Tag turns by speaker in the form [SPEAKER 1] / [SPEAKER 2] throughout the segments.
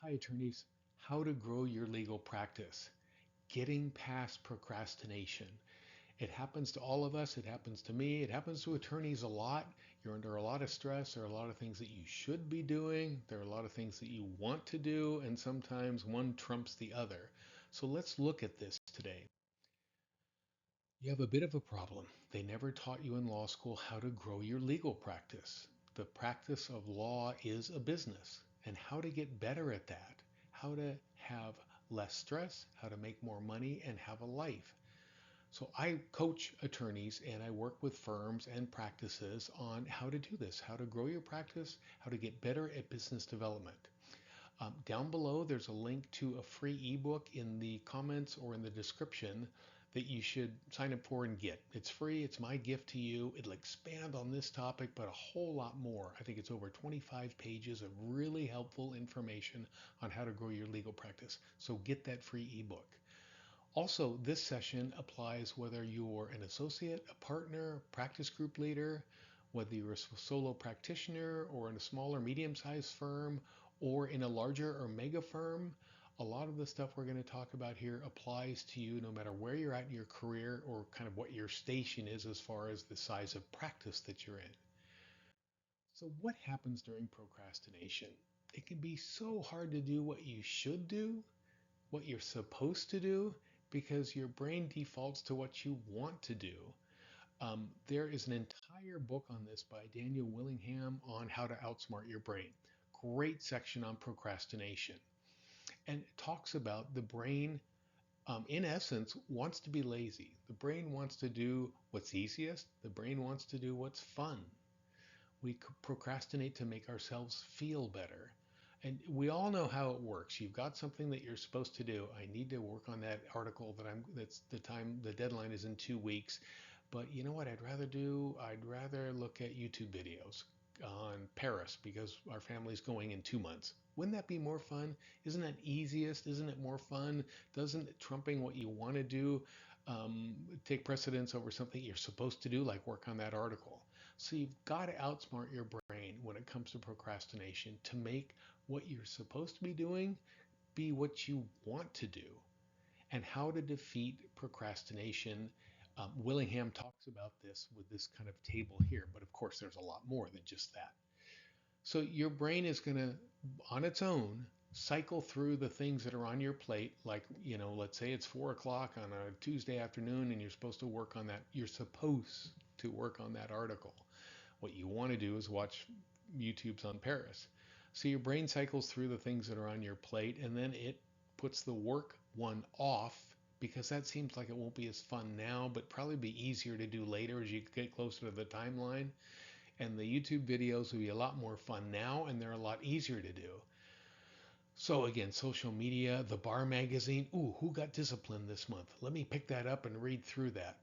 [SPEAKER 1] Hi, attorneys. How to grow your legal practice. Getting past procrastination. It happens to all of us. It happens to me. It happens to attorneys a lot. You're under a lot of stress. There are a lot of things that you should be doing. There are a lot of things that you want to do, and sometimes one trumps the other. So let's look at this today. You have a bit of a problem. They never taught you in law school how to grow your legal practice. The practice of law is a business, and how to get better at that, how to have less stress, how to make more money, and have a life. So I coach attorneys and I work with firms and practices on how to do this, how to grow your practice, how to get better at business development. Down below, there's a link to a free ebook in the comments or in the description that you should sign up for and get. It's free. It's my gift to you. It'll expand on this topic, but a whole lot more. I think it's over 25 pages of really helpful information on how to grow your legal practice. So get that free ebook. Also, this session applies whether you're an associate, a partner, practice group leader, whether you're a solo practitioner or in a smaller, medium-sized firm or in a larger or mega firm. A lot of the stuff we're going to talk about here applies to you no matter where you're at in your career or kind of what your station is as far as the size of practice that you're in. So, what happens during procrastination? It can be so hard to do what you should do, what you're supposed to do, because your brain defaults to what you want to do. There is an entire book on this by Daniel Willingham on how to outsmart your brain. Great section on procrastination. And it talks about the brain, in essence, wants to be lazy. The brain wants to do what's easiest. The brain wants to do what's fun. We procrastinate to make ourselves feel better. And we all know how it works. You've got something that you're supposed to do. I need to work on that article that's the deadline is in 2 weeks. But you know what I'd rather do? I'd rather look at YouTube videos on Paris because our family's going in 2 months. Wouldn't that be more fun? Isn't that easiest? Isn't it more fun? Doesn't trumping what you want to do take precedence over something you're supposed to do, like work on that article? So you've got to outsmart your brain when it comes to procrastination to make what you're supposed to be doing be what you want to do. And how to defeat procrastination. Willingham talks about this with this kind of table here, but of course, there's a lot more than just that. So your brain is going to, on its own, cycle through the things that are on your plate. Like, let's say it's 4 o'clock on a Tuesday afternoon and you're supposed to work on that. You're supposed to work on that article. What you want to do is watch YouTube's on Paris. So your brain cycles through the things that are on your plate and then it puts the work one off because that seems like it won't be as fun now, but probably be easier to do later as you get closer to the timeline. And the YouTube videos will be a lot more fun now and they're a lot easier to do. So again, social media, the bar magazine. Ooh, who got disciplined this month? Let me pick that up and read through that.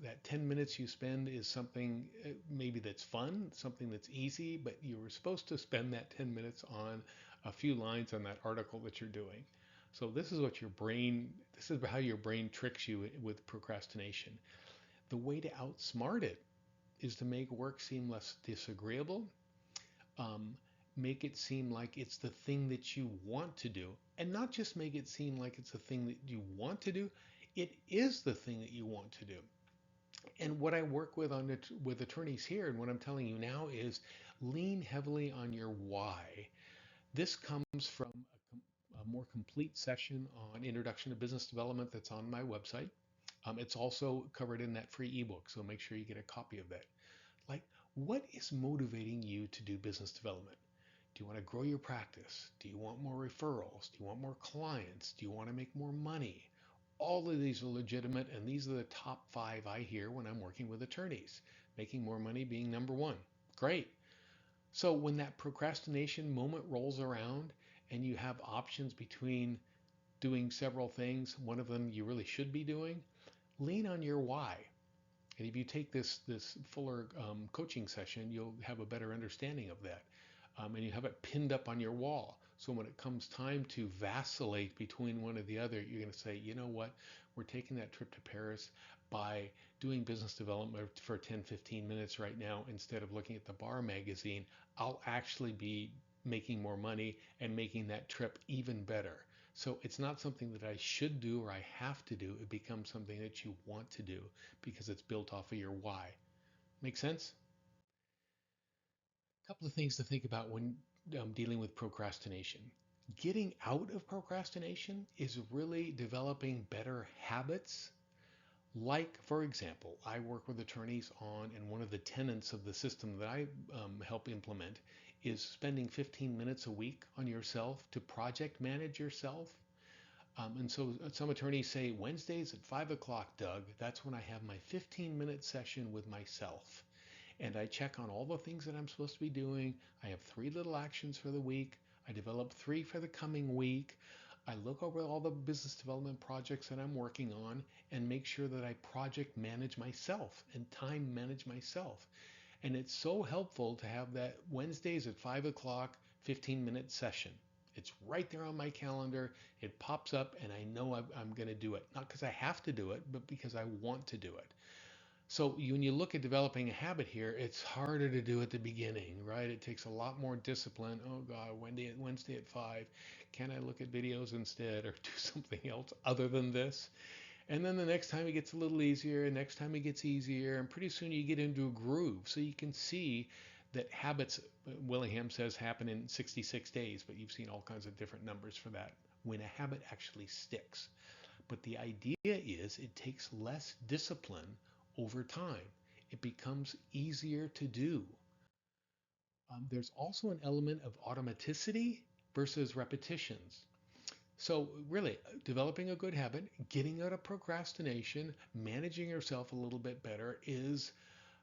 [SPEAKER 1] That 10 minutes you spend is something maybe that's fun, something that's easy, but you were supposed to spend that 10 minutes on a few lines on that article that you're doing. So this is how your brain tricks you with procrastination. The way to outsmart it is to make work seem less disagreeable, um, make it seem like it's the thing that you want to do, and not just make it seem like it's the thing that you want to do, it is the thing that you want to do. And what I work with with attorneys here, and what I'm telling you now is lean heavily on your why. This comes from a more complete session on Introduction to Business Development that's on my website. It's also covered in that free ebook, so make sure you get a copy of that. Like, what is motivating you to do business development? Do you want to grow your practice? Do you want more referrals? Do you want more clients? Do you want to make more money? All of these are legitimate, and these are the top five I hear when I'm working with attorneys. Making more money being number one. Great. So when that procrastination moment rolls around and you have options between doing several things, one of them you really should be doing, lean on your why. And if you take this fuller coaching session, you'll have a better understanding of that. And you have it pinned up on your wall. So when it comes time to vacillate between one or the other, you're going to say, you know what, we're taking that trip to Paris by doing business development for 10, 15 minutes right now instead of looking at the bar magazine. I'll actually be making more money and making that trip even better. So it's not something that I should do or I have to do. It becomes something that you want to do because it's built off of your why. Make sense? A couple of things to think about when dealing with procrastination. Getting out of procrastination is really developing better habits. Like, for example, I work with attorneys on, and one of the tenets of the system that I help implement is spending 15 minutes a week on yourself to project manage yourself. And so some attorneys say Wednesdays at 5 o'clock, Doug, that's when I have my 15-minute session with myself. And I check on all the things that I'm supposed to be doing. I have 3 little actions for the week. I develop 3 for the coming week. I look over all the business development projects that I'm working on and make sure that I project manage myself and time manage myself. And it's so helpful to have that Wednesdays at 5 o'clock 15-minute session. It's right there on my calendar. It pops up and I know I'm going to do it. Not because I have to do it, but because I want to do it. So when you look at developing a habit here, it's harder to do at the beginning, right? It takes a lot more discipline. Oh God, Wednesday at 5, can I look at videos instead or do something else other than this? And then the next time it gets a little easier, next time it gets easier, and pretty soon you get into a groove. So you can see that habits, Willingham says, happen in 66 days, but you've seen all kinds of different numbers for that when a habit actually sticks. But the idea is it takes less discipline over time. It becomes easier to do. There's also an element of automaticity versus repetitions. So really, developing a good habit, getting out of procrastination, managing yourself a little bit better is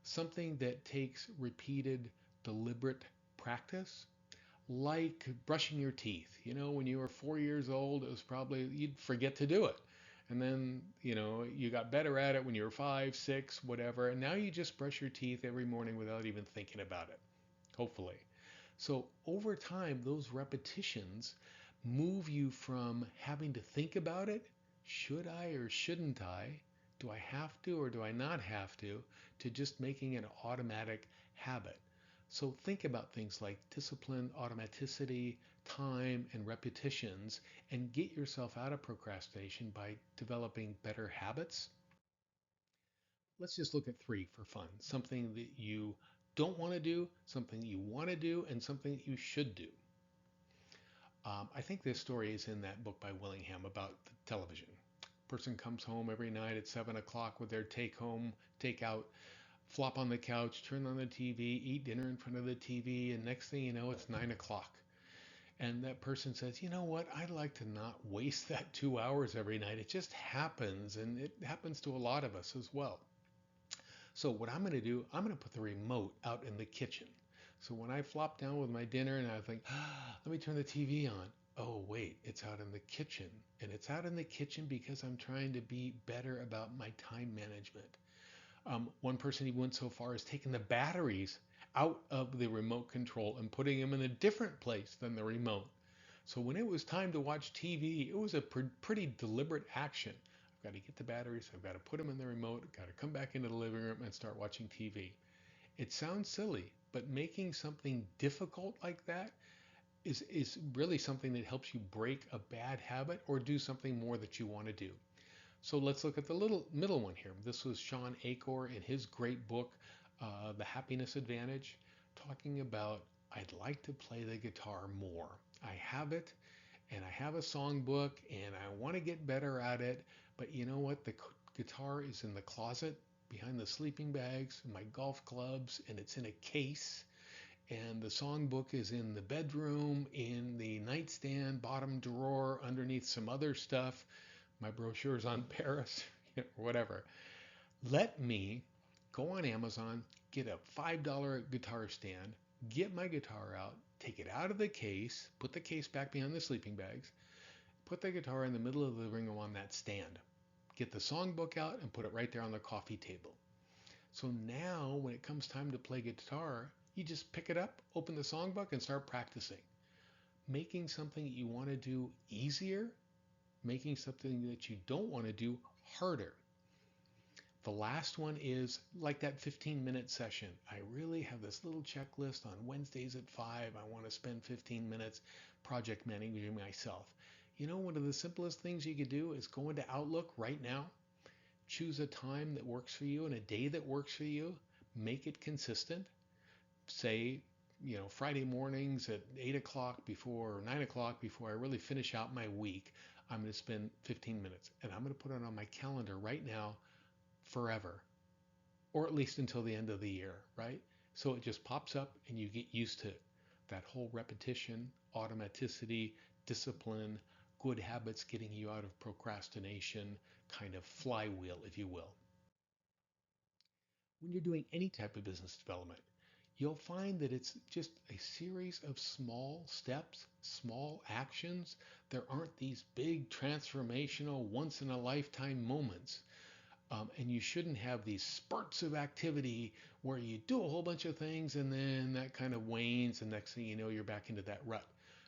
[SPEAKER 1] something that takes repeated, deliberate practice, like brushing your teeth. You know, when you were 4 years old, it was probably, you'd forget to do it. And then, you got better at it when you were 5, 6, whatever. And now you just brush your teeth every morning without even thinking about it, hopefully. So over time, those repetitions move you from having to think about it, should I or shouldn't I, do I have to or do I not have to just making it an automatic habit. So think about things like discipline, automaticity, time, and repetitions, and get yourself out of procrastination by developing better habits. Let's just look at 3 for fun. Something that you don't want to do, something you want to do, and something that you should do. I think this story is in that book by Willingham about the television. Person comes home every night at 7 o'clock with their take out, flop on the couch, turn on the TV, eat dinner in front of the TV, and next thing you know, it's 9 o'clock. And that person says, you know what, I'd like to not waste that 2 hours every night. It just happens, and it happens to a lot of us as well. So what I'm going to do, I'm going to put the remote out in the kitchen. So when I flop down with my dinner and I think, let me turn the TV on. Oh, wait, it's out in the kitchen. And it's out in the kitchen because I'm trying to be better about my time management. One person even went so far as taking the batteries out of the remote control and putting them in a different place than the remote. So when it was time to watch TV, it was a pretty deliberate action. I've got to get the batteries, I've got to put them in the remote, I've got to come back into the living room and start watching TV. It sounds silly, but making something difficult like that is really something that helps you break a bad habit or do something more that you want to do. So let's look at the little middle one here. This was Sean Achor in his great book, The Happiness Advantage, talking about I'd like to play the guitar more. I have it and I have a songbook and I want to get better at it, but you know what? The guitar is in the closet behind the sleeping bags, my golf clubs, and it's in a case. And the songbook is in the bedroom, in the nightstand, bottom drawer, underneath some other stuff. My brochures on Paris, or whatever. Let me go on Amazon, get a $5 guitar stand, get my guitar out, take it out of the case, put the case back behind the sleeping bags, put the guitar in the middle of the living room on that stand. Get the songbook out and put it right there on the coffee table. So now when it comes time to play guitar, you just pick it up, open the songbook, and start practicing. Making something you want to do easier, making something that you don't want to do harder. The last one is like that 15-minute session. I really have this little checklist on Wednesdays at 5. I want to spend 15 minutes project managing myself. One of the simplest things you could do is go into Outlook right now, choose a time that works for you and a day that works for you, make it consistent. Say, Friday mornings at 8 o'clock before or 9 o'clock before I really finish out my week, I'm going to spend 15 minutes and I'm going to put it on my calendar right now forever, or at least until the end of the year, right? So it just pops up and you get used to it. That whole repetition, automaticity, discipline, good habits getting you out of procrastination kind of flywheel, if you will. When you're doing any type of business development, you'll find that it's just a series of small steps, small actions. There aren't these big transformational, once in a lifetime moments. And you shouldn't have these spurts of activity where you do a whole bunch of things and then that kind of wanes, and next thing you know, you're back into that rut.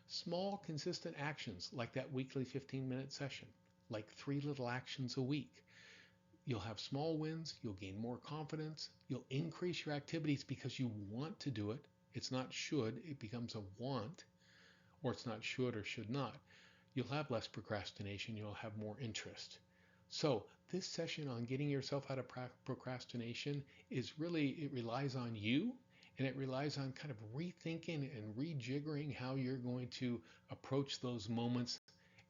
[SPEAKER 1] Small, consistent actions like that weekly 15-minute session, like 3 little actions a week. You'll have small wins, you'll gain more confidence, you'll increase your activities because you want to do it. It's not should, it becomes a want, or it's not should or should not. You'll have less procrastination, you'll have more interest. So this session on getting yourself out of procrastination is really, it relies on you, and it relies on kind of rethinking and rejiggering how you're going to approach those moments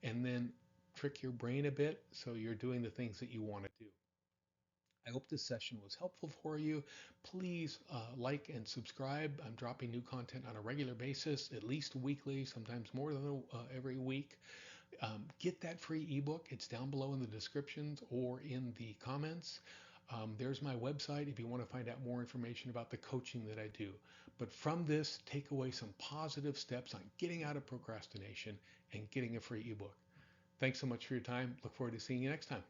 [SPEAKER 1] and then trick your brain a bit so you're doing the things that you want to do. I hope this session was helpful for you. Please like and subscribe. I'm dropping new content on a regular basis, at least weekly, sometimes more than every week. Get that free ebook. It's down below in the descriptions or in the comments. There's my website if you want to find out more information about the coaching that I do. But from this, take away some positive steps on getting out of procrastination and getting a free ebook. Thanks so much for your time. Look forward to seeing you next time.